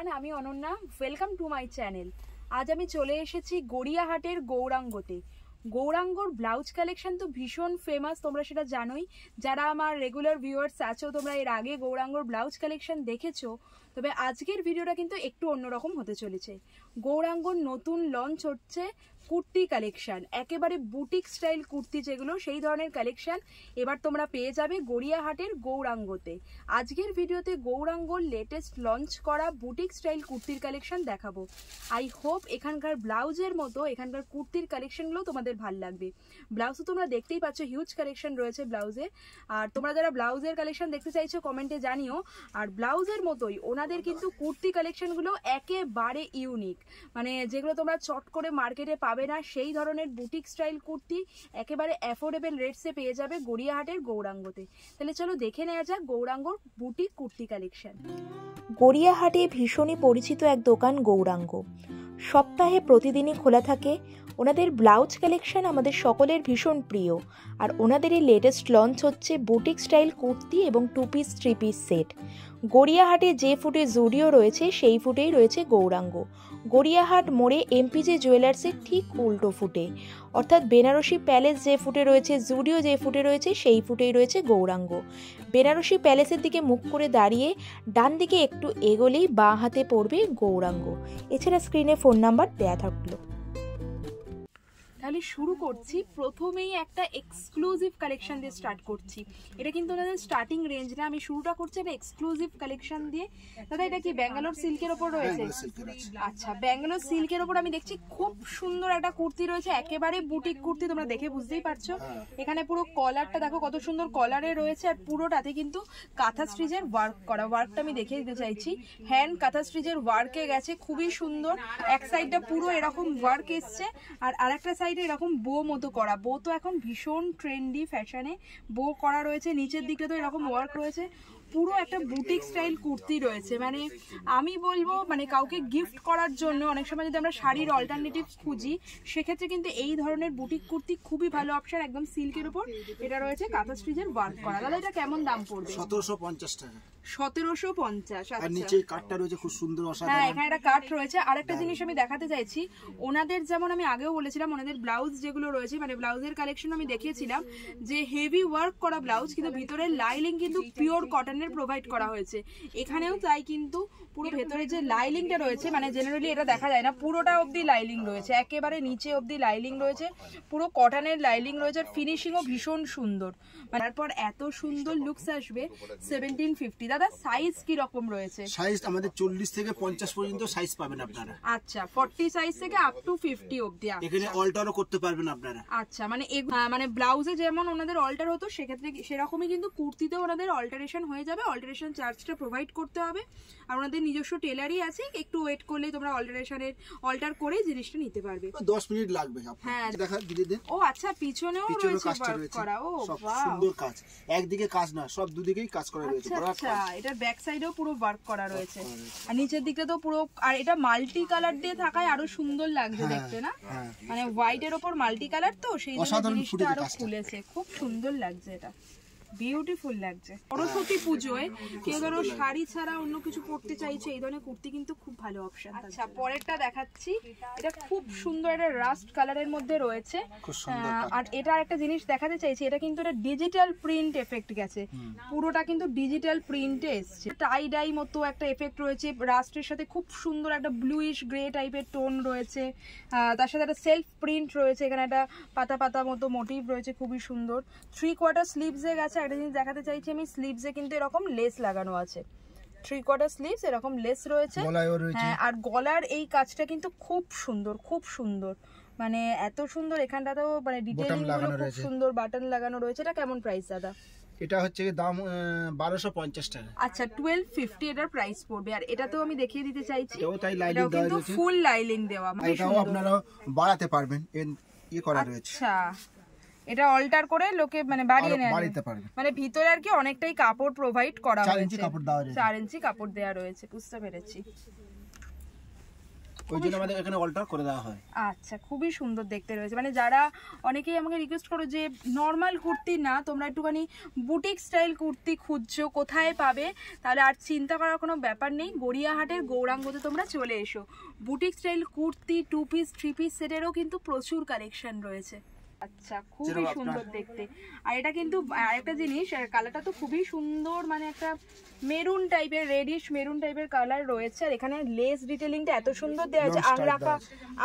Everyone, আমি Ananya. Welcome to my channel. আজ আমি চলে এসেছি গড়িয়াহাটের গৌরাঙ্গতে। গৌরাঙ্গর ব্লাউজ কালেকশন তো ভীষণ ফেমাস, তোমরা সেটা জানোই। যারা আমার রেগুলার ভিউয়ার্স আছো, তোমরা এর আগে গৌরাঙ্গর ব্লাউজ কালেকশন দেখেছো। তবে আজকের ভিডিওটা কিন্তু একটু অন্যরকম হতে চলেছে। গৌরাঙ্গর নতুন লঞ্চ হচ্ছে কুর্তি কালেকশন, একেবারে বুটিক স্টাইল কুর্তি, যেগুলো সেই ধরনের কালেকশন এবার তোমরা পেয়ে যাবে গড়িয়াহাটের গৌরাঙ্গতে। আজকের ভিডিওতে গৌরাঙ্গর লেটেস্ট লঞ্চ করা বুটিক স্টাইল কুর্তির কালেকশন দেখাবো। আই হোপ এখানকার ব্লাউজের মতো এখানকার কুর্তির কালেকশনগুলো তোমাদের ভালো লাগবে। ব্লাউজ তো তোমরা দেখতেই পাচ্ছ, হিউজ কালেকশন রয়েছে ব্লাউজে। আর তোমরা যারা ব্লাউজের কালেকশন দেখতে চাইছো কমেন্টে জানিও। আর ব্লাউজের মতোই ওনাদের কিন্তু কুর্তি কালেকশনগুলো একেবারে ইউনিক, মানে যেগুলো তোমরা চট করে মার্কেটে পাবে না, সেই ধরনের বুটিক স্টাইল কুর্তি একেবারে অ্যাফোর্ডেবল রেটসে পেয়ে যাবে গড়িয়াহাটের গৌরাঙ্গতে। তাহলে চলো দেখে নেওয়া যাক গৌরাঙ্গর বুটিক কুর্তি কালেকশন। গড়িয়াহাটে ভীষণই পরিচিত এক দোকান গৌরাঙ্গ। সপ্তাহে প্রতিদিনই খোলা থাকে। ওনাদের ব্লাউজ কালেকশন আমাদের সকলের ভীষণ প্রিয়। আর ওনাদের এই লেটেস্ট লঞ্চ হচ্ছে বুটিক স্টাইল কুর্তি এবং 2 পিস 3 পিস সেট। গড়িয়াহাটে যে ফুটে জুডিও রয়েছে সেই ফুটেই রয়েছে গৌরাঙ্গ। গড়িয়াহাট মোড়ে এমপিজে জুয়েলার্সের ঠিক উল্টো ফুটে, অর্থাৎ বেনারসি প্যালেস যে ফুটে রয়েছে, জুডিও যে ফুটে রয়েছে, সেই ফুটেই রয়েছে গৌরাঙ্গ। বেনারসি প্যালেসের দিকে মুখ করে দাঁড়িয়ে ডান দিকে একটু এগোলেই বাঁ হাতে পড়বে গৌরাঙ্গ। এছাড়া স্ক্রিনে ফোন নাম্বার দেয়া থাকলো। তাহলে শুরু করছি। প্রথমেই একটা এক্সক্লুসিভ কালেকশন দিয়ে স্টার্ট করছি। এটা কিন্তু ওনাদের স্টার্টিং রেঞ্জ না, আমি শুরুটা করছি একটা এক্সক্লুসিভ কালেকশন দিয়ে। দাদা এটা কি ব্যাঙ্গালোর সিল্কের ওপর রয়েছে? আচ্ছা, ব্যাঙ্গালোর সিল্কের ওপর আমি দেখছি খুব সুন্দর একটা কুর্তি রয়েছে, একেবারে বুটিক কুর্তি, তোমরা দেখে বুঝতেই পারছো। এখানে পুরো কলারটা দেখো কত সুন্দর কলারে রয়েছে, আর পুরোটাতে কিন্তু কাঁথা স্টিচের ওয়ার্ক করা। ওয়ার্কটা আমি দেখিয়ে দিতে চাইছি, হ্যান্ড কাঁথা স্টিচের ওয়ার্কে গেছে, খুবই সুন্দর। এক সাইডটা পুরো এরকম ওয়ার্ক এসছে, আর আরেকটা সাইড এরকম বো মতো করা। বো তো এখন ভীষণ ট্রেন্ডি ফ্যাশনে, বো করা রয়েছে। নিচের দিকে তো এরকম ওয়ার্ক রয়েছে, পুরো একটা বুটিক স্টাইল কুর্তি রয়েছে। মানে আমি বলবো, মানে কাউকে গিফট করার জন্য অনেক সময় যদি আমরা শাড়ির অল্টারনেটিভ খুঁজি, সেক্ষেত্রে কিন্তু এই ধরনের বুটিক কুর্তি খুবই ভালো অপশন। একদম সিল্কের উপর এটা রয়েছে কাঁথা স্টিচের ওয়ার্ক করা। দাদা এটা কেমন দাম পড়বে? 1750 টাকা। 1750। আর নিচে কাটটা রয়েছে খুব সুন্দর, অসাধারণ। হ্যাঁ, এখানে একটা কাট রয়েছে। আরেকটা জিনিস আমি দেখাতে চাইছি, ওনাদের যেমন আমি আগেও বলেছিলাম, ওনাদের ব্লাউজ যেগুলো রয়েছে, মানে ব্লাউজের কালেকশন আমি দেখিয়েছিলাম যে হেভি ওয়ার্ক করা ব্লাউজ, কিন্তু ভিতরের লাইলিং কিন্তু পিওর কটনের প্রোভাইড করা হয়েছে। এখানেও তাই, কিন্তু পুরো ভেতরে যে লাইলিংটা রয়েছে, মানে জেনারেলি এটা দেখা যায় না, পুরোটা অবধি লাইলিং রয়েছে, একেবারে নিচে অবধি লাইলিং রয়েছে, পুরো কটনের লাইলিং রয়েছে। আর ফিনিশিংও ভীষণ সুন্দর। তারপর এত সুন্দর লুকস আসবে 1750। দাদা সাইজ কি রকম রয়েছে? সাইজ আমাদের 40 থেকে 50 পর্যন্ত সাইজ পাবেন আপনারা। আচ্ছা, 40 সাইজ থেকে আপ টু 50 অবধি। এখানে অল্টারও করতে পারবেন আপনারা। আচ্ছা, মানে মানে ব্লাউজে যেমন ওনাদের অল্টার হতো, সেক্ষেত্রে সেরকমই কিন্তু কুর্তিতেও ওনাদের অল্টারেশন হয়ে যাবে। অল্টারেশন চার্জটা প্রোভাইড করতে হবে, আর ওনাদের নিজস্ব টেলারই আছে, একটু ওয়েট করলে তোমরা অল্টার করে জিনিসটা নিতে পারবে। 10 মিনিট লাগবে। হ্যাঁ দেখা দিদি দে। ও আচ্ছা, পিছনেও রয়েছে ওয়ার্ক করা। ও বাহ, সুন্দর কাজ। একদিকে কাজ না, সব দুদিকেই কাজ করা রয়েছে। আচ্ছা, এটা ব্যাক সাইডেও পুরো ওয়ার্ক করা রয়েছে, আর নিচের দিকটা তো পুরো। আর এটা মাল্টি কালার দিয়ে থাকায় আরো সুন্দর লাগছে দেখতে, না? মানে হোয়াইট এর উপর মাল্টি কালার, তো সেই জন্য জিনিসটা আরো খুলেছে, খুব সুন্দর লাগছে, এটা বিউটিফুল লাগছে। সরস্বতী পুজোয় কেউ ধরো শাড়ি ছাড়া অন্য কিছু পরতে চাইছে, এই ধরনের কুর্তি কিন্তু খুব ভালো অপশন। আচ্ছা, পরেরটা দেখাচ্ছি। এটা খুব সুন্দর, একটা রাস্ট কালারের মধ্যে রয়েছে। আর এটা একটা জিনিস দেখাতে চাইছি, এটা কিন্তু একটা ডিজিটাল প্রিন্ট এফেক্ট গেছে, পুরোটা কিন্তু ডিজিটাল প্রিন্টে এসছে। টাই ডাই মতো একটা এফেক্ট রয়েছে, রাস্টের সাথে খুব সুন্দর একটা ব্লুইশ গ্রে টাইপের টোন রয়েছে। তার সাথে একটা সেলফ প্রিন্ট রয়েছে, এখানে একটা পাতা পাতা মতো মোটিভ রয়েছে, খুবই সুন্দর। 3/4 স্লিভসে গেছে। একটা জিনিস দেখাতে চাইছি আমি, স্লিভসে কিন্তু এরকম লেস লাগানো আছে, 3/4 স্লিভস এরকম লেস রয়েছে। হ্যাঁ, আর গলার এই কাজটা কিন্তু খুব সুন্দর, খুব সুন্দর, মানে এত সুন্দর। এখানটাতেও মানে ডিটেইলিং গুলো খুব সুন্দর, বাটন লাগানো রয়েছে। এটা কেমন প্রাইস দাদা? এটা হচ্ছে দাম 1250 টাকা। আচ্ছা, 1250 এটার প্রাইস পড়বে। আর এটা তো আমি দেখিয়ে দিতে চাইছি, এটাও তাই লাইলিং দেওয়া রয়েছে, ফুল লাইলিং দেওয়া, মানে এটাও আপনারা বাড়াতে পারবেন, করা রয়েছে। আচ্ছা, এটা অল্টার করে লোকে মানে বাড়িয়ে নেয়, মানে ভিতরে আর কি অনেকটাই কাপড় প্রোভাইড করা হয়েছে, 4 ইঞ্চি কাপড় দেওয়া রয়েছে, বুঝতে পেরেছি। ওই জন্য আমাদের এখানে অল্টার করে দেওয়া হয়। আচ্ছা, খুবই সুন্দর দেখতে রয়েছে। মানে যারা অনেকেই আমাকে রিকোয়েস্ট করো যে নর্মাল কুর্তি না, তোমরা একটুখানি বুটিক স্টাইল কুর্তি খুঁজছো, কোথায় পাবে, তাহলে আর চিন্তা করার কোনো ব্যাপার নেই। গড়িয়াহাটের গৌরাঙ্গতে তোমরা চলে এসো। Boutique style kurti, 2 piece 3 piece সেটেরও কিন্তু প্রচুর কালেকশন রয়েছে। আচ্ছা, খুবই সুন্দর দেখতে। আর এটা কিন্তু আরেকটা জিনিস, কালারটা তো খুবই সুন্দর, মানে একটা মেরুন টাইপের, রেডিশ মেরুন টাইপের কালার রয়েছে। আর এখানে লেস ডিটেলিংটা এত সুন্দর দেওয়া আছে,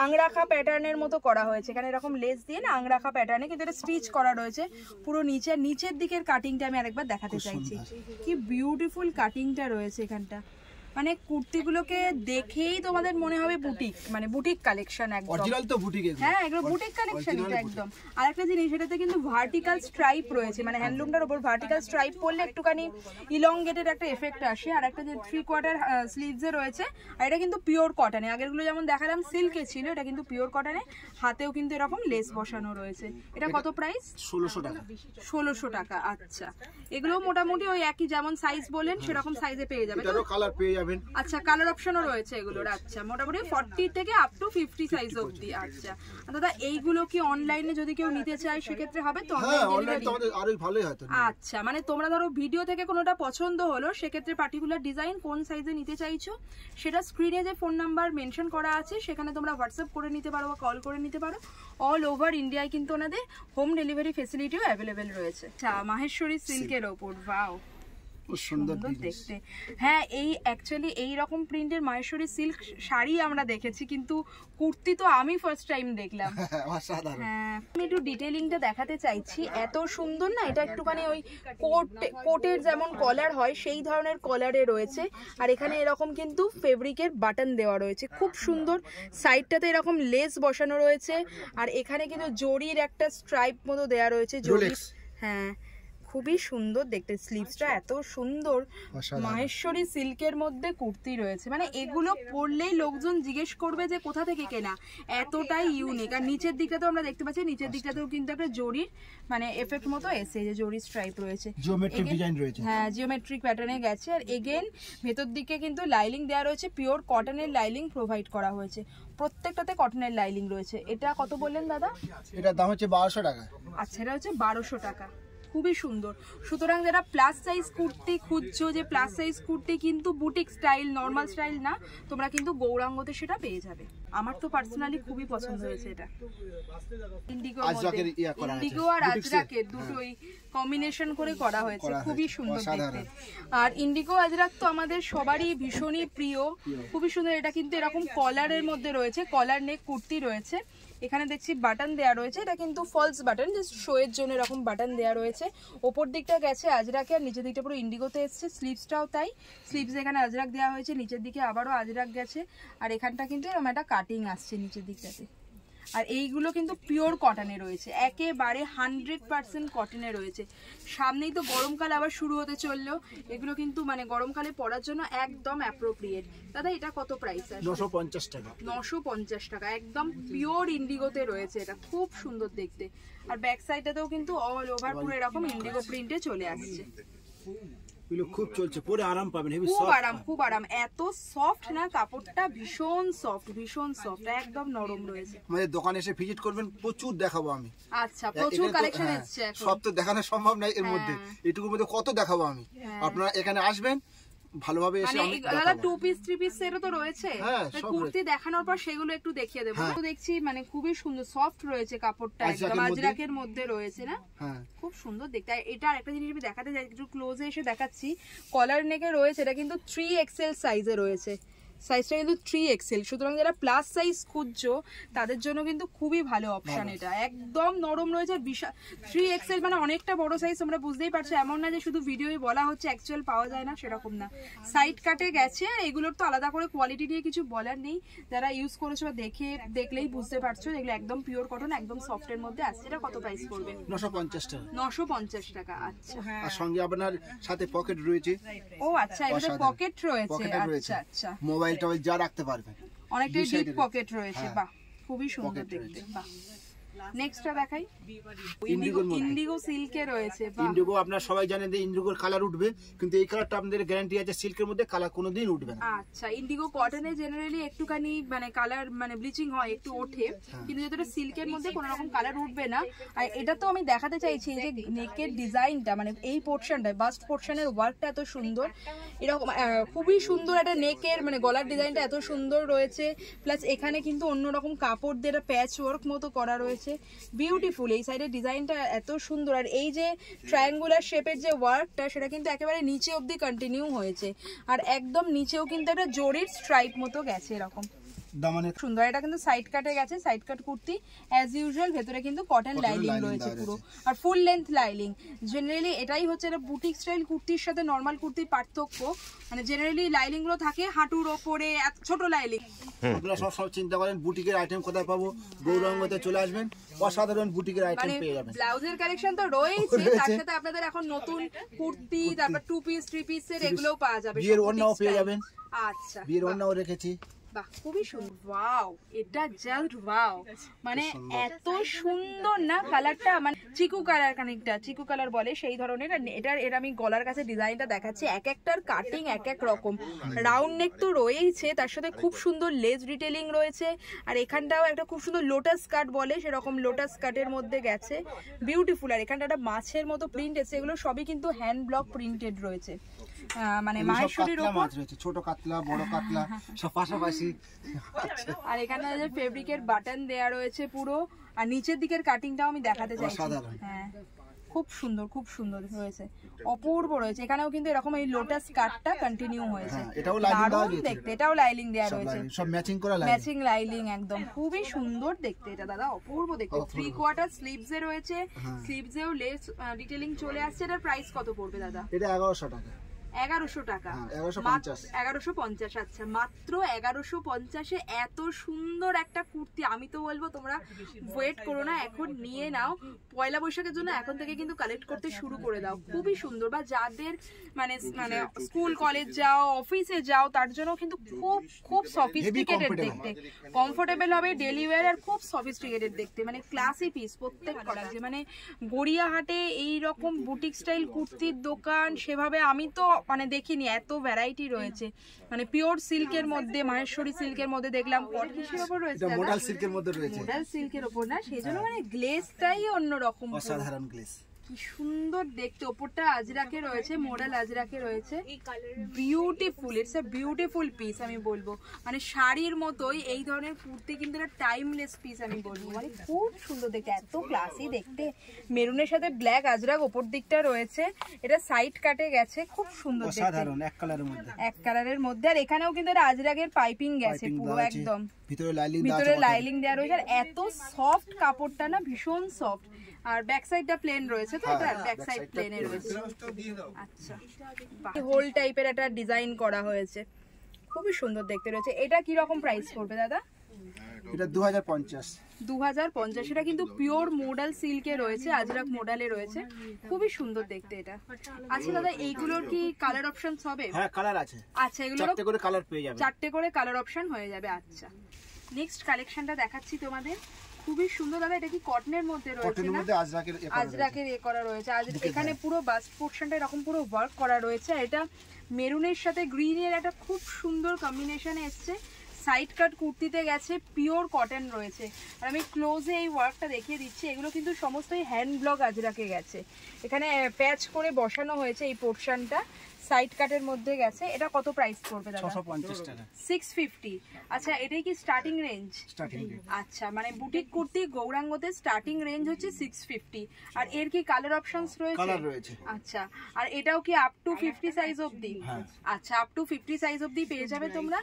আংরাখা প্যাটার্নের মতো করা হয়েছে। এখানে এরকম লেস দিয়ে না আংরাখা প্যাটার্নে, কিন্তু এটা স্টিচ করা রয়েছে পুরো নিচের দিকের কাটিংটা আমি আরেকবার দেখাতে চাইছি। কি বিউটিফুল কাটিংটা রয়েছে এখানটা। মানে কুর্তিগুলোকে দেখেই তোমাদের মনে হবে বুটিক, মানে বুটিক কালেকশন একদম। অরিজিনাল তো বুটিক এগুলো। হ্যাঁ, এগুলো বুটিক কালেকশন এটা একদম। আর একটা জিনিস, এটাতে কিন্তু ভার্টিক্যাল স্ট্রাইপ রয়েছে, মানে হ্যান্ডলুমটার উপর ভার্টিক্যাল স্ট্রাইপ পড়লে একটুখানি ইলংগেটেড একটা এফেক্ট আসে। আর একটা যে 3/4 স্লিভসে রয়েছে, আর এটা কিন্তু পিওর কটনে। আগেরগুলো যেমন দেখালাম সিল্কে ছিল, এটা কিন্তু পিওর কটনে। হাতেও কিন্তু এরকম লেস বসানো রয়েছে। এটা কত প্রাইস? 1600 টাকা। 1600 টাকা। আচ্ছা, এগুলো মোটামুটি ওই একই, যেমন সাইজ বলেন সেরকম সাইজে পেয়ে যাবে। এটারও কালার পেয়ে যাবেন। আচ্ছা, কালার অপশনও রয়েছে এগুলোর। আচ্ছা, মোটামুটি 40 থেকে আপ টু 50 সাইজ অবধি। আচ্ছা দাদা, এইগুলো কি অনলাইনে যদি কেউ নিতে চায় সেক্ষেত্রে হবে তো? হ্যাঁ, অনলাইনে তো আমাদের আরো ভালোই হয় তো। আচ্ছা, মানে তোমরা ধরো ভিডিও থেকে কোনোটা পছন্দ হলো, সেক্ষেত্রে পার্টিকুলার ডিজাইন কোন সাইজে নিতে চাইছো সেটা স্ক্রিনে যে ফোন নাম্বার মেনশন করা আছে সেখানে তোমরা হোয়াটসঅ্যাপ করে নিতে পারো বা কল করে নিতে পারো। অল ওভার ইন্ডিয়ায় কিন্তু ওনাদের হোম ডেলিভারি ফেসিলিটিও অ্যাভেলেবেল রয়েছে। আচ্ছা, মাহেশ্বরী সিল্কের ওপর, ওয়াও, সুন্দর দেখতে। হ্যাঁ, এই অ্যাকচুয়ালি এই রকম প্রিন্টের মাহেশ্বরী সিল্ক শাড়ি আমরা দেখেছি, কিন্তু কুর্তি তো আমি ফার্স্ট টাইম দেখলাম। হ্যাঁ, আমি একটু ডিটেইলিংটা দেখাতে চাইছি। এত সুন্দর না, এটা একটুখানি ওই কোটের যেমন কলার হয় সেই ধরনের কলারে রয়েছে। আর এখানে এরকম কিন্তু ফেব্রিকের বাটন দেওয়া রয়েছে, খুব সুন্দর। সাইডটাতে এরকম লেস বসানো রয়েছে, আর এখানে কিন্তু জরির একটা স্ট্রাইপ মতো দেওয়া রয়েছে, জরি। হ্যাঁ, খুবই সুন্দর দেখতে। স্লিভসটা এত সুন্দর। মাহেশ্বরী সিল্কের মধ্যে কুর্তি রয়েছে, মানে এগুলো পরলেই লোকজন জিজ্ঞেস করবে যে কোথা থেকে কেনা, এতটাই ইউনিক। আর নিচের দিকটা তো আমরা দেখতে পাচ্ছি, নিচের দিকটাতেও কিন্তু একটা জরির মানে এফেক্ট মতো এসে, যে জরি স্ট্রাইপ রয়েছে, জিওমেট্রিক ডিজাইন রয়েছে। হ্যাঁ, জিওমেট্রিক প্যাটার্নে গেছে। আর এগেন ভেতর দিকে কিন্তু লাইলিং দেওয়া রয়েছে, পিওর কটনের লাইলিং প্রোভাইড করা হয়েছে। প্রত্যেকটাতে কটনের লাইলিং রয়েছে। এটা কত বললেন দাদা? এটার দাম হচ্ছে 1200 টাকা। আচ্ছা, এটা হচ্ছে 1200 টাকা। খুবই সুন্দর। সুতরাং যারা প্লাস সাইজ কুর্তি খুঁজছো, যে প্লাস সাইজ কুর্তি কিন্তু বুটিক স্টাইল, নর্মাল স্টাইল না, তোমরা কিন্তু গৌরাঙ্গতে সেটা পেয়ে যাবে। আমার তো পার্সোনালি খুবই পছন্দ হয়েছে এটা। ইন্ডিগো আর আজরাকের দুটোই কম্বিনেশন করে করা হয়েছে, খুবই সুন্দর দেখতে। আর ইন্ডিগো আজরাক তো আমাদের সবারই ভীষণই প্রিয়, খুবই সুন্দর। এটা কিন্তু এরকম কলারের মধ্যে রয়েছে, কলার নেক কুর্তি রয়েছে। এখানে দেখছি বাটন দেয়া রয়েছে, এটা কিন্তু ফলস বাটন, জাস্ট শো এর জন্য এরকম বাটন দেয়া রয়েছে। ওপর দিকটা গেছে আজরাকে, আর নিচের দিকটা পুরো ইন্ডিগোতে এসছে। স্লিভসটাও তাই, স্লিভস এখানে আজরাক দেওয়া হয়েছে, নিচের দিকে আবারও আজরাক গেছে। আর এখানটা কিন্তু এরকম একটা কাটিং আসছে নিচের দিকটাতে। আর এইগুলো কিন্তু পিওর কটনে রয়েছে, একেবারে 100% কটনে রয়েছে। সামনেই তো গরমকাল আবার শুরু হতে চললো, এগুলো কিন্তু মানে গরমকালে পরার জন্য একদম অ্যাপ্রোপ্রিয়েট। দাদা, এটা কত প্রাইস আছে? 950 টাকা। 950 টাকা, একদম পিওর ইন্ডিগোতে রয়েছে। এটা খুব সুন্দর দেখতে। আর ব্যাক সাইডটাতেও কিন্তু অল ওভার পুরো এরকম ইন্ডিগো প্রিন্টে চলে আসছে। খুব চলছে, পরে আরাম পাবেন, হেভি খুব সফট। আরাম, খুব আরাম। এত সফট না, কাপড়টা ভীষণ সফট, ভীষণ সফট, একদম নরম রয়েছে। আমাদের দোকানে এসে ভিজিট করবেন, প্রচুর দেখাবো আমি। আচ্ছা, প্রচুর কালেকশন এসেছে এখন। সব তো দেখানো সম্ভব নয় এর মধ্যে, এটুকুর মধ্যে কত দেখাবো আমি। আপনারা এখানে আসবেন, ভালোভাবে এসে আমি দাদা 2 পিস 3 পিস সেটও তো রয়েছে, কুর্তি দেখানোর পর সেগুলো একটু দেখিয়ে দেবো। তো দেখছি মানে খুবই সুন্দর সফট রয়েছে কাপড়টা, একদম আজরাকের মধ্যে রয়েছে না, খুব সুন্দর দেখতে। এটা আরেকটা জিনিস আমি দেখাতে চাই, একটু ক্লোজে এসে দেখাচ্ছি। কলার নেকে রয়েছে, এটা কিন্তু 3XL সাইজে রয়েছে, সাইজটা কিন্তু 3XL। সুতরাং যারা প্লাস সাইজ খুঁজছো তাদের জন্য কিন্তু খুবই ভালো অপশন। এটা একদম নরম রয়েছে, বিশাল 3XL মানে অনেকটা বড় সাইজ, তোমরা বুঝতেই পারছো। এমন না যে শুধু ভিডিওই বলা হচ্ছে, অ্যাকচুয়াল পাওয়া যায় না সেরকম না। সাইড কাটে গেছে, এগুলোর তো আলাদা করে কোয়ালিটি নিয়ে কিছু বলার নেই, যারা ইউজ করেছো দেখলেই বুঝতে পারছো এগুলো একদম পিওর কটন, একদম সফটের মধ্যে আসছে। এটা কত প্রাইস পড়বে? 950 টাকা। 950 টাকা। আচ্ছা, আর সঙ্গে আপনার সাথে পকেট রয়েছে। ও আচ্ছা, এখানে পকেট রয়েছে। আচ্ছা আচ্ছা, মোবাইল টোবাইল যা রাখতে পারবেন, অনেকটাই ডিপ পকেট রয়েছে। বাহ, খুবই সুন্দর দেখতে। বাহ, নেক্সটটা দেখাই, ইন্ডিগোর মধ্যে। ইন্ডিগো সিল্কে রয়েছে। ইন্ডিগো আপনারা সবাই জানেন যে ইন্ডিগোর কালার উঠবে, কিন্তু এই কালারটা আপনাদের গ্যারান্টি আছে সিল্কের মধ্যে কালার কোনোদিন উঠবে না। আচ্ছা, ইন্ডিগো কটনে জেনারেলি একটুখানি মানে কালার মানে ব্লিচিং হয়, একটু ওঠে, কিন্তু যেটা সিল্কের মধ্যে কোনো রকম কালার উঠবে না। আর এটা তো আমি দেখাতে চাইছি যে নেকের ডিজাইনটা, মানে এই পোর্শনটা, বাস্ট পোর্শনের ওয়ার্কটা এত সুন্দর, এরকম খুবই সুন্দর একটা নেকের মানে গলার ডিজাইনটা এত সুন্দর রয়েছে। প্লাস এখানে কিন্তু অন্যরকম কাপড় দিয়ে প্যাচ ওয়ার্ক মতো করা রয়েছে, বিউটিফুল। এই সাইডের ডিজাইনটা এত সুন্দর, আর এই যে ট্রায়াঙ্গুলার শেপের যে ওয়ার্কটা সেটা কিন্তু একেবারে নিচে অবধি কন্টিনিউ হয়েছে, আর একদম নিচেও কিন্তু একটা জরির স্ট্রাইপ মতো গেছে এরকম দামানে সুন্দর। এটা কিন্তু সাইড কাটে গেছে, সাইড কাট কুর্তি অ্যাজ ইউজুয়াল, ভেতরে কিন্তু কটন লাইলিং রয়েছে পুরো, আর ফুল লেন্থ লাইলিং। জেনারেলি এটাই হচ্ছে এটা বুটিক স্টাইল কুর্তির সাথে নর্মাল কুর্তির পার্থক্য, মানে জেনারেলি লাইলিং গুলো থাকে হাঁটুর ওপরে, ছোট লাইলিং। আপনারা সব চিন্তা করেন বুটিকের আইটেম কোথায় পাবো, গৌরাঙ্গতে চলে আসবেন, অসাধারণ বুটিকের আইটেম পেয়ে যাবেন। ব্লাউজের কালেকশন তো রয়েছে, তার সাথে আপনাদের এখন নতুন কুর্তি, তারপর 2 পিস 3 পিসের এগুলোও পাওয়া যাবে, বিয়ের ওড়নাও পেয়ে যাবেন। আচ্ছা, বিয়ের ওড়নাও রেখেছি। বাহ, খুবই সুন্দর। ওয়াও, এটা জাস্ট ওয়াও, মানে এত সুন্দর না কালারটা, মানে চিকু কালার, খানিকটা চিকু কালার বলে সেই ধরনের। এর আমি গলার কাছে ডিজাইনটা দেখাচ্ছি, এক একটার কাটিং এক এক রকম। রাউন্ড নেক তো রয়েইছে, তার সাথে খুব সুন্দর লেস ডিটেলিং রয়েছে, আর এখানটাও একটা খুব সুন্দর লোটাস কাট বলে সেরকম লোটাস কাটের মধ্যে গেছে, বিউটিফুল। আর এখানটা একটা মাছের মতো প্রিন্ট এসেছে, এগুলো সবই কিন্তু হ্যান্ড ব্লক প্রিন্টেড রয়েছে, মানে মাহেশ্বরীর উপর মাছ রয়েছে, ছোট কাতলা বড় কাতলা সব পাশাপাশি। আর এখানে যে ফেব্রিকের বাটন দেয়া রয়েছে পুরো, আর নিচের দিকের কাটিংটাও আমি দেখাতে চাইছি। হ্যাঁ, খুব সুন্দর, খুব সুন্দর হয়েছে, অপূর্ব রয়েছে। এখানেও কিন্তু এরকম এই লোটাস কাটটা কন্টিনিউ হয়েছে, এটাও লাইলিং দেওয়া রয়েছে দেখতে, এটাও লাইলিং দেয়া রয়েছে, সব ম্যাচিং করা লাইলিং, ম্যাচিং লাইলিং একদম খুবই সুন্দর দেখতে। এটা দাদা অপূর্ব দেখতে। 3/4 স্লিভস এ রয়েছে, স্লিভসেও লেস ডিটেইলিং চলে আসছে। এটার প্রাইস কত পড়বে দাদা? এটা 1100 টাকা। 1100 টাকা, 1150। আচ্ছা, মাত্র 1150-এ এত সুন্দর একটা কুর্তি। আমি তো বলবো তোমরা ওয়েট করো না, এখন নিয়ে নাও। পয়লা বৈশাখের জন্য এখন থেকে কিন্তু কালেক্ট করতে শুরু করে দাও, খুবই সুন্দর। বা যাদের মানে স্কুল কলেজ যাও, অফিসে যাও, তার জন্য কিন্তু খুব খুব সফিস্টিকেটেড দেখতে, কমফোর্টেবল হবে, ডেলি ওয়্যার, আর খুব সফিস্টিকেটেড দেখতে, মানে ক্লাসি পিস প্রত্যেক করা আছে। মানে গড়িয়াহাটে এইরকম বুটিক স্টাইল কুর্তির দোকান সেভাবে আমি তো মানে দেখিনি, এত ভ্যারাইটি রয়েছে। মানে পিওর সিল্কের মধ্যে, মাহেশ্বরী সিল্কের মধ্যে দেখলাম, কট কিসের উপর রয়েছে? এটা মডাল সিল্কের মধ্যে রয়েছে, মডাল সিল্কের উপর না, সেজন্য মানে গ্লেজটাই অন্যরকম, অসাধারণ গ্লেজ, কি সুন্দর দেখতে। ওপরটা আজরাকে রয়েছে, মডাল আজরাকে রয়েছে, beautiful. It's a beautiful piece আমি বলবো, মানে শাড়ির মতোই এই ধরনের কুর্তি কিন্তু একটা টাইমলেস পিস আমি বলবো, মানে খুব সুন্দর দেখতে, এত ক্লাসি দেখতে। মেরুনের সাথে ব্ল্যাক আজরাক ওপর দিকটা রয়েছে, এটা সাইড কাটে গেছে, খুব সুন্দর দেখতে, অসাধারণ এক কালারের মধ্যে, এক কালারের মধ্যে। আর এখানেও কিন্তু একটা আজরাকের পাইপিং গেছে পুরো একদম, ভিতরে লাইলিং দেওয়া রয়েছে, আর এত সফট কাপড়টা না, ভীষণ সফট। আর ব্যাক সাইডটা প্লেন রয়েছে, তো এটা ব্যাক সাইড প্লেনে রয়েছে। আচ্ছা, হোল টাইপের একটা ডিজাইন করা হয়েছে, খুবই সুন্দর দেখতে রয়েছে। এটা কি রকম প্রাইস পড়বে দাদা? এটা 2050। 2050। এটা কিন্তু পিওর মোডাল সিল্কে রয়েছে, আজরাক মোডালে রয়েছে, খুবই সুন্দর দেখতে এটা। আচ্ছা দাদা, এইগুলোর কি কালার অপশনস হবে? হ্যাঁ, কালার আছে। আচ্ছা, এগুলো 4টে করে কালার পেয়ে যাবেন, 4টে করে কালার অপশন হয়ে যাবে। আচ্ছা, নেক্সট কালেকশনটা দেখাচ্ছি তোমাদের, খুবই সুন্দর দাদা। এটা কি কটনের মধ্যে রয়েছে? কটনের মধ্যে আজরাকের এ করা রয়েছে, এখানে পুরো বাস্ট পোরশনটা এরকম পুরো ওয়ার্ক করা রয়েছে। এটা মেরুনের সাথে গ্রিনের একটা খুব সুন্দর কম্বিনেশনে এসছে, সাইড কাট কুর্তিতে গেছে, পিওর কটন রয়েছে। আর আমি ক্লোজে এই ওয়ার্কটা দেখিয়ে দিচ্ছি, এগুলো কিন্তু সমস্তই হ্যান্ড ব্লক আজরাকে গেছে, এখানে প্যাচ করে বসানো হয়েছে এই পোরশনটা, সাইড কাটের মধ্যে গেছে। এটা কত প্রাইস পড়বে দাদা? 650 টাকা। 650। আচ্ছা, এটাই কি স্টার্টিং রেঞ্জ? Starting range. আচ্ছা, মানে বুটিক কুর্তি গৌরাঙ্গতে স্টার্টিং রেঞ্জ হচ্ছে 650। আর এর কি কালার অপশনস রয়েছে? কালার রয়েছে। আচ্ছা, আর এটাও কি আপ টু 50 সাইজ অবধি? আচ্ছা, আপ টু 50 সাইজ অবধি পেয়ে যাবে তোমরা।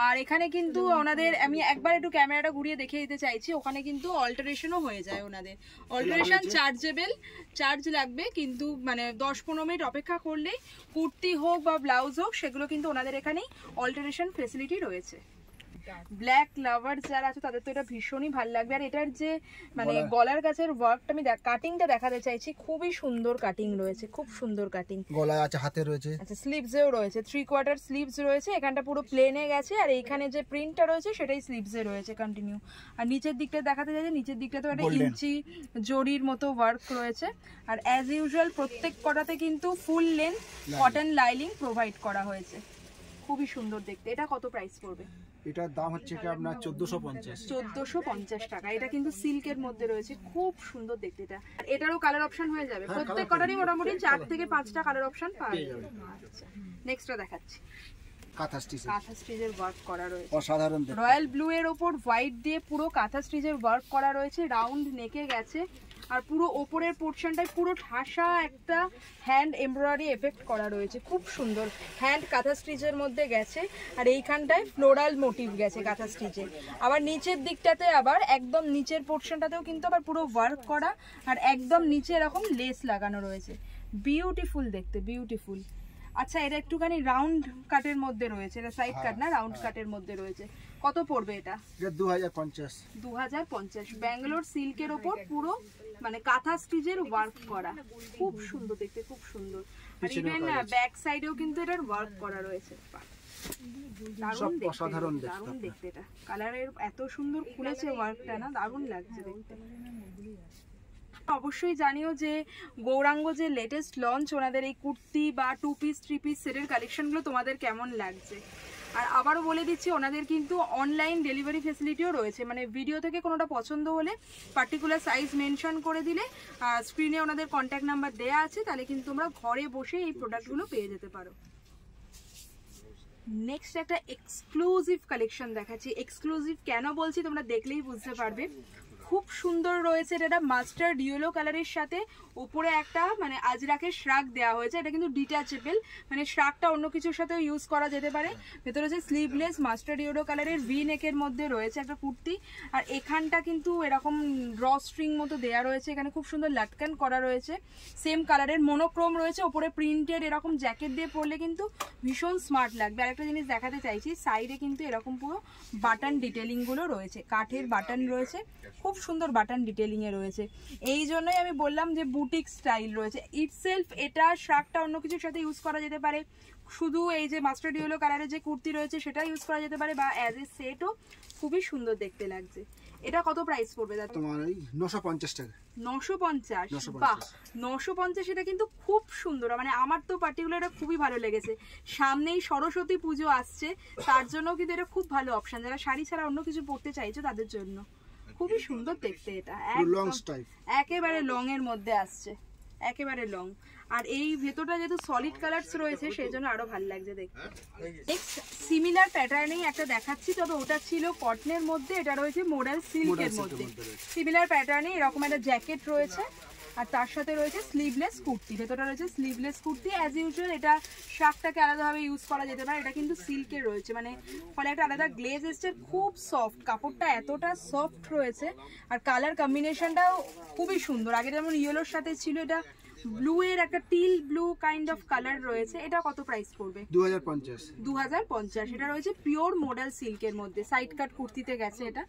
আর এখানে কিন্তু ওনাদের, আমি একবার একটু ক্যামেরাটা ঘুরিয়ে দেখিয়ে দিতে চাইছি, ওখানে কিন্তু অল্টারেশনও হয়ে যায় ওনাদের। অল্টারেশন চার্জেবল, চার্জ লাগবে, কিন্তু মানে 10-15 মিনিট অপেক্ষা করলেই কুর্তি হোক বা ব্লাউজ হোক, সেগুলো কিন্তু ওনাদের এখানেই অল্টারেশন ফেসিলিটি রয়েছে। ব্ল্যাক লাভার যারা আছে তাদের তো এটা ভীষণই ভালো লাগবে। আর এটার যে মানে গলার কাছের ওয়ার্কটা আমি কাটিংটা দেখাতে চাইছি, খুবই সুন্দর কাটিং রয়েছে, খুব সুন্দর কাটিং। গলায় আছে, হাতে রয়েছে, আচ্ছা স্লিভসেও রয়েছে, 3/4 স্লিভস রয়েছে, এখানটা পুরো প্লেনে গেছে আর এইখানে যে প্রিন্টটা রয়েছে সেটাই স্লিভসে রয়েছে কন্টিনিউ। আর নিচের দিকটা দেখাতে চাইছে, নিচের দিকটা তো একটা ইঞ্চি জরির মতো ওয়ার্ক রয়েছে। আর অ্যাজ ইউজুয়াল প্রত্যেক কটাতে কিন্তু full length cotton lining provide করা হয়েছে, খুবই সুন্দর দেখতে। এটা কত প্রাইস পড়বে? এটার দাম হচ্ছে কি আপনার 1450 টাকা। এটা কিন্তু সিল্কের মধ্যে রয়েছে, খুব সুন্দর দেখতে এটা। এটারও কালার অপশন হয়ে যাবে, প্রত্যেক কটারই মোটামুটি 4 থেকে 5টা কালার অপশন পাওয়া যাবে। আচ্ছা নেক্সটটা দেখাচ্ছি, কাঁথা স্টিচের ওয়ার্ক করা রয়েছে, অসাধারণ দেখতে। রয়্যাল ব্লু এর ওপর হোয়াইট দিয়ে পুরো কাঁথা স্টিচের ওয়ার্ক করা রয়েছে, রাউন্ড নেকে গেছে। আর পুরো ওপরের পোর্শনটায় পুরো ঠাসা একটা হ্যান্ড এমব্রয়ডারি এফেক্ট করা রয়েছে, খুব সুন্দর হ্যান্ড কাঁথা স্টিচের মধ্যে গেছে। আর এইখানটায় ফ্লোরাল মোটিভ গেছে কাঁথা স্টিচে। আবার নিচের দিকটাতে আবার একদম নিচের পোর্শনটাতেও কিন্তু আবার পুরো ওয়ার্ক করা, আর একদম নিচে এরকম লেস লাগানো রয়েছে, বিউটিফুল দেখতে, বিউটিফুল। আচ্ছা এটা একটুখানি রাউন্ড কাটের মধ্যে রয়েছে, এটা সাইড কাট না, রাউন্ড কাটের মধ্যে রয়েছে। কত পড়বে এটা? 2050 ব্যাঙ্গালোর সিল্কের ওপর পুরো মানে কাঁথা স্টিচের ওয়ার্ক করা, খুব সুন্দর দেখতে, খুব সুন্দর। আর ইভেন ব্যাক সাইডেও কিন্তু এটার ওয়ার্ক করা রয়েছে, দারুণ দেখতে এটা। কালারের এত সুন্দর খুলেছে ওয়ার্কটা না, দারুণ লাগছে দেখতে। অবশ্যই জানিও যে গৌরাঙ্গ যে লেটেস্ট লঞ্চ, ওনাদের এই কুর্তি বা 2 পিস 3 পিস সেটের কালেকশনগুলো তোমাদের কেমন লাগছে। আর আবারও বলে দিচ্ছি ওনাদের কিন্তু অনলাইন ডেলিভারি ফেসিলিটিও রয়েছে, মানে ভিডিও থেকে কোনোটা পছন্দ হলে পার্টিকুলার সাইজ মেনশন করে দিলে স্ক্রিনে ওনাদের কন্ট্যাক্ট নাম্বার দেওয়া আছে, তাহলে কিন্তু তোমরা ঘরে বসে এই প্রোডাক্টগুলো পেয়ে যেতে পারো। নেক্সট একটা এক্সক্লুসিভ কালেকশন দেখাচ্ছি। এক্সক্লুসিভ কেন বলছি তোমরা দেখলেই বুঝতে পারবে, খুব সুন্দর রয়েছে। এটা মাস্টার্ড ইয়েলো কালারের সাথে উপরে একটা মানে আজরাকের শ্রাগ দেওয়া হয়েছে, এটা কিন্তু ডিটাচেবল, মানে শ্রাগটা অন্য কিছুর সাথেও ইউজ করা যেতে পারে। ভেতরে হচ্ছে স্লিভলেস মাস্টার্ড ইয়েলো কালারের ভি নেকের মধ্যে রয়েছে একটা কুর্তি, আর এখানটা কিন্তু এরকম ড্র স্ট্রিং মতো দেওয়া রয়েছে, এখানে খুব সুন্দর লাটকান করা রয়েছে, সেম কালারের মোনোক্রোম রয়েছে, ওপরে প্রিন্টেড এরকম জ্যাকেট দিয়ে পরলে কিন্তু ভীষণ স্মার্ট লাগবে। আর একটা জিনিস দেখাতে চাইছি, সাইডে কিন্তু এরকম পুরো বাটন ডিটেলিং গুলো রয়েছে, কাঠের বাটন রয়েছে, খুব সুন্দর বাটন ডিটেলিং এ রয়েছে। এই জন্যই আমি বললাম যে বুটিক স্টাইল রয়েছে ইটসেলফ। এটা শ্রাগটা অন্য কিছুর সাথে ইউজ করা যেতে পারে, শুধু এই যে মাস্টার্ড ইয়েলো কালারের যে কুর্তি রয়েছে সেটা ইউজ করা যেতে পারে, বা অ্যাজ এ সেটও খুবই সুন্দর দেখতে লাগছে। এটা কত প্রাইস পড়বে দাদা? তোমার ওই 950 টাকা। 950? বাহ, 950। এটা কিন্তু খুব সুন্দর, মানে আমার তো পার্টিকুলার এটা খুবই ভালো লেগেছে। সামনেই সরস্বতী পুজো আসছে, তার জন্য কিন্তু এটা খুব ভালো অপশন, যারা শাড়ি ছাড়া অন্য কিছু পরতে চাইছো তাদের জন্য খুবই সুন্দর দেখতে। এটা একেবারে লং এর মধ্যে আসছে, একেবারে লং। আর এই ভেতরটা যেহেতু সলিড কালারস রয়েছে সেই জন্য আরো ভালো লাগছে দেখতে। নেক্সট সিমিলার প্যাটার্নেই একটা দেখাচ্ছি, তবে ওটা ছিল কটনের মধ্যে, এটা রয়েছে মোডাল সিল্কের মধ্যে। সিমিলার প্যাটার্নে এরকম একটা জ্যাকেট রয়েছে, আর তার সাথে রয়েছে স্লিভলেস কুর্তি, ভেতরটা রয়েছে স্লিভলেস কুর্তি। অ্যাজ ইউজুয়াল এটা শার্টটাকে আলাদাভাবে ইউজ করা যেতে পারে, এটা কিন্তু সিল্কের রয়েছে, মানে ফলে একটা আলাদা গ্লেজ এসছে, খুব সফট, কাপড়টা এতটা সফট রয়েছে। আর কালার কম্বিনেশনটাও খুবই সুন্দর, আগে যেমন ইয়েলোর সাথে ছিল, এটা ব্লু এর একটা teal blue kind of colour রয়েছে। এটা কত প্রাইস পড়বে? 2050। এটা রয়েছে পিওর মোডাল সিল্কের মধ্যে, সাইড কাট কুর্তিতে গেছে, এটা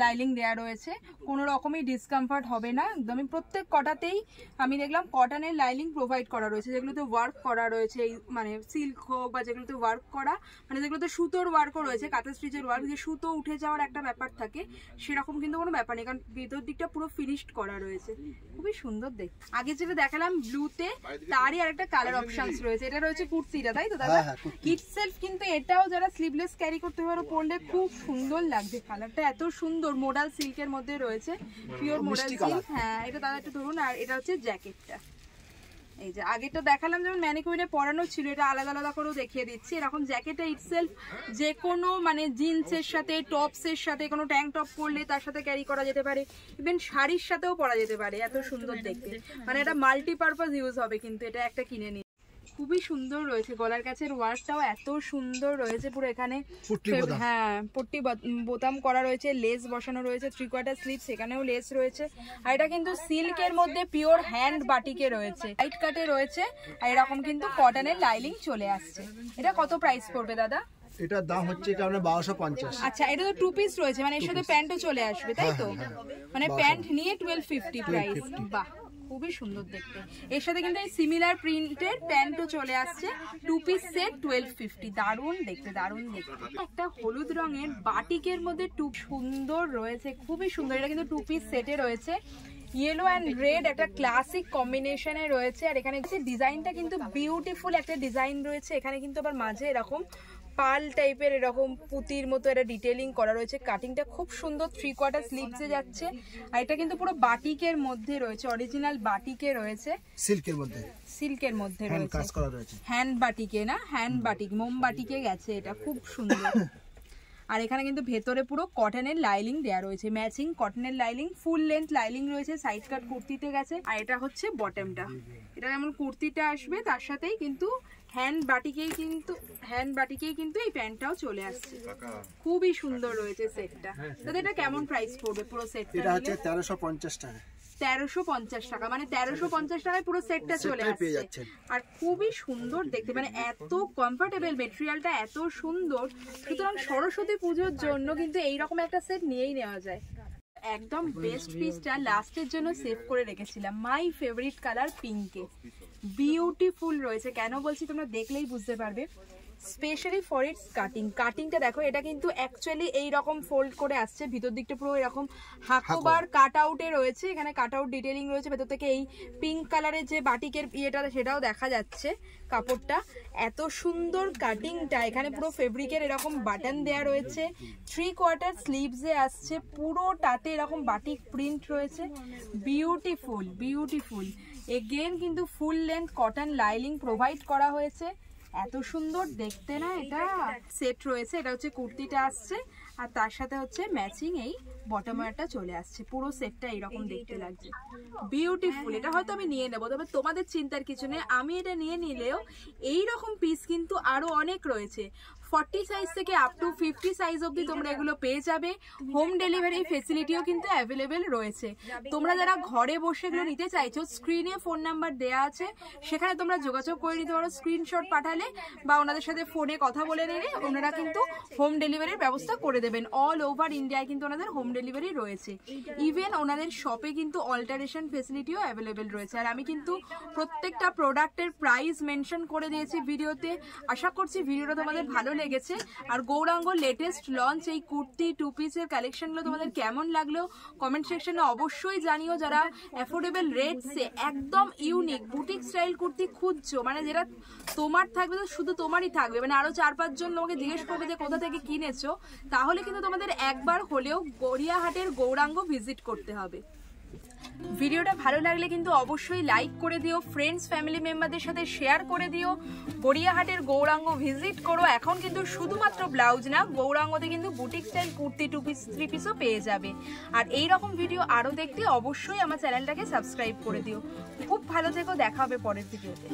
লাইলিং দেওয়া রয়েছে, কোনো রকমই ডিসকমফর্ট হবে না একদমই। প্রত্যেক কটাতেই আমি দেখলাম কটনের লাইলিং প্রোভাইড করা রয়েছে, যেগুলোতে ওয়ার্ক করা রয়েছে, মানে সিল্ক হোক বা যেগুলোতে ওয়ার্ক করা, মানে যেগুলোতে সুতোর ওয়ার্কও রয়েছে, কাঁথা স্টিচের ওয়ার্ক, যে সুতো উঠে যাওয়ার একটা ব্যাপার থাকে সেরকম কিন্তু কোনো ব্যাপার নেই, কারণ ভেতর দিকটা পুরো ফিনিশড করা রয়েছে, খুবই সুন্দর দেখতে। আগে যেটা দেখালাম ব্লুতে, তারই আরেকটা কালার অপশনস রয়েছে। এটা রয়েছে কুর্তিটা, তাই তো দাদা? ইটসেলফ কিন্তু এটাও যারা স্লিভলেস ক্যারি করতে পারো পরলে খুব সুন্দর লাগছে, কালারটা এত সুন্দর, মোডাল সিল্কের মধ্যে রয়েছে, পিওর মোডাল সিল্ক। হ্যাঁ এটা দাদা একটু ধরুন। আর এটা হচ্ছে জ্যাকেটটা, এই যে আগেটা দেখালাম যেমন ম্যানিকুইনে পরানো ছিল, এটা আলাদা আলাদা করেও দেখিয়ে দিচ্ছি। এরকম জ্যাকেটটা ইটসেলফ যে কোনো মানে জিন্সের সাথে, টপসের সাথে, কোনো ট্যাঙ্ক টপ পরলে তার সাথে ক্যারি করা যেতে পারে, ইভেন শাড়ির সাথেও পরা যেতে পারে, এত সুন্দর দেখতে, মানে এটা মাল্টিপারপাস ইউজ হবে। কিন্তু এটা একটা কিনে নিই, খুবই সুন্দর রয়েছে, গলার কাছের ওয়ার্কটাও এত সুন্দর রয়েছে, পুরো এখানে হ্যাঁ পট্টি বোতাম করা রয়েছে, লেস বসানো রয়েছে, 3/4 স্লিভ, সেখানেও লেস রয়েছে। আর এটা কিন্তু সিল্কের মধ্যে পিওর হ্যান্ড বাটিকে রয়েছে, লাইট কাটে রয়েছে, আর এরকম কিন্তু কটনের লাইলিং চলে আসছে। এটা কত প্রাইস পড়বে দাদা? এটার দাম হচ্ছে কারণে 1250। আচ্ছা, এটা তো 2 পিস রয়েছে, মানে এর সাথে প্যান্টও চলে আসবে তাই তো? মানে প্যান্ট নিয়ে 1250 প্রাইস। বাহ, খুবই সুন্দর দেখতে। এর সাথে কিন্তু এই সিমিলার প্রিন্টের প্যান্টও চলে আসছে, 2 পিস সেট 1250। দারুণ দেখতে, দারুণ দেখতে। একটা হলুদ রঙের বাটিকের মধ্যে সুন্দর রয়েছে, খুবই সুন্দর। এটা কিন্তু 2 পিস সেটে রয়েছে, ইয়েলো অ্যান্ড রেড একটা ক্লাসিক কম্বিনেশনে রয়েছে। আর এখানে ডিজাইনটা কিন্তু বিউটিফুল একটা ডিজাইন রয়েছে। এখানে কিন্তু আবার মাঝে এরকম পাল টাইপের এরকম পুতির মতো একটা ডিটেইলিং করা রয়েছে। কাটিংটা খুব সুন্দর, 3/4 স্লিভসে যাচ্ছে। আর এটা কিন্তু পুরো বাটিকের মধ্যে রয়েছে, অরিজিনাল বাটিকে রয়েছে, সিল্কের মধ্যে রয়েছে, কাজ করা রয়েছে। হ্যান্ড বাটিকে না, হ্যান্ড বাটিক, মোম বাটিকে গেছে, এটা খুব সুন্দর। আর এখানে কিন্তু ভেতরে পুরো কটনের লাইলিং দেয়া রয়েছে, ম্যাচিং কটনের লাইলিং, ফুল লেন্থ লাইলিং রয়েছে, সাইড কাট কুর্তিতে গেছে। আর এটা হচ্ছে বটমটা, এটা যেমন কুর্তিটা আসবে তার সাথেই কিন্তু হ্যান্ড বাটিকেই কিন্তু এই প্যান্টটাও চলে আসছে। খুবই সুন্দর রয়েছে সেটটা। তাহলে এটা কেমন প্রাইস পড়বে পুরো সেটটা? এটা হচ্ছে 1350 টাকা। 1350 টাকা, মানে 1350 টাকায় পুরো সেটটা চলে আসছে। আর খুবই সুন্দর দেখতে, মানে এত কমফোর্টেবল, মেটেরিয়ালটা এত সুন্দর। সুতরাং সরস্বতী পুজোর জন্য কিন্তু এইরকম একটা সেট নিয়েই নেওয়া যায়। একদম বেস্ট পিসটা লাস্টের জন্য সেভ করে রেখেছিলাম, মাই ফেভারিট কালার পিঙ্কে। বিউটিফুল রয়েছে, কেন বলছি তোমরা দেখলেই বুঝতে পারবে। স্পেশালি ফর ইটস কাটিংটা দেখো, এটা কিন্তু অ্যাকচুয়ালি এইরকম ফোল্ড করে আসছে, ভিতর দিকটা পুরো এরকম হাকোবার কাট আউটে রয়েছে। এখানে কাট আউট ডিটেইলিং রয়েছে, ভেতর থেকে এই পিঙ্ক কালারের যে বাটিকের ইয়েটা সেটাও দেখা যাচ্ছে। কাপড়টা এত সুন্দর, কাটিংটা এখানে পুরো ফেব্রিকের এরকম বাটন দেয়া রয়েছে, 3/4 স্লিভসে আসছে, পুরোটাতে এরকম বাটিক প্রিন্ট রয়েছে। বিউটিফুল এগেন কিন্তু ফুল লেন্থ কটন লাইলিং প্রোভাইড করা হয়েছে। এত সুন্দর দেখতে না, এটা সেট রয়েছে। এটা হচ্ছে কুর্তিটা আসছে, আর তার সাথে হচ্ছে ম্যাচিং এই বটম ওয়্যারটা চলে আসছে। পুরো সেটটা এইরকম দেখতে লাগছে, বিউটিফুল। এটা হয়তো আমি নিয়ে নেবো, তবে তোমাদের চিন্তার কিছু নেই, আমি এটা নিয়ে নিলেও এইরকম পিস কিন্তু আরো অনেক রয়েছে। 40 সাইজ থেকে আপ টু 50 সাইজ অবধি তোমরা এগুলো পেয়ে যাবে। হোম ডেলিভারি ফেসিলিটিও কিন্তু অ্যাভেলেবেল রয়েছে। তোমরা যারা ঘরে বসে এগুলো নিতে চাইছো, স্ক্রিনে ফোন নাম্বার দেওয়া আছে, সেখানে তোমরা যোগাযোগ করে নিতে পারো। স্ক্রিনশট পাঠালে বা ওনাদের সাথে ফোনে কথা বলে নিলে ওনারা কিন্তু হোম ডেলিভারির ব্যবস্থা করে দেবেন। অল ওভার ইন্ডিয়ায় কিন্তু ওনাদের হোম ডেলিভারি রয়েছে। ইভেন ওনাদের শপে কিন্তু অল্টারেশন ফেসিলিটিও অ্যাভেলেবেল রয়েছে। আর আমি কিন্তু প্রত্যেকটা প্রোডাক্টের প্রাইস মেনশন করে দিয়েছি ভিডিওতে। আশা করছি ভিডিওটা তোমাদের ভালো লেগেছে। আর গৌরাঙ্গ লেটেস্ট লঞ্চ এই কুর্তি 2 পিসের কালেকশনগুলো তোমাদের কেমন লাগলো কমেন্ট সেকশনে অবশ্যই জানিও। যারা অ্যাফোর্ডেবল রেটসে একদম ইউনিক বুটিক স্টাইল কুর্তি খুঁজছো, মানে যেটা তোমার থাকবে তো শুধু তোমারই থাকবে, মানে আরো 4-5 জন তোমাকে জিজ্ঞেস করবে যে কোথা থেকে কিনেছো, তাহলে কিন্তু তোমাদের একবার হলেও গড়িয়াহাটের গৌরাঙ্গ ভিজিট করতে হবে। ভিডিওটা ভালো লাগলে কিন্তু অবশ্যই লাইক করে দিও, ফ্রেন্ডস ফ্যামিলি মেম্বারদের সাথে শেয়ার করে দিও। গড়িয়াহাটের গৌরাঙ্গ ভিজিট করো। এখন কিন্তু শুধুমাত্র ব্লাউজ না, গৌরাঙ্গতে কিন্তু বুটিক স্টাইল কুর্তি 2 পিস 3 পিসও পেয়ে যাবে। আর এই রকম ভিডিও আরো দেখতে অবশ্যই আমার চ্যানেলটাকে সাবস্ক্রাইব করে দিও। খুব ভালো থেকো, দেখা হবে পরের ভিডিওতে।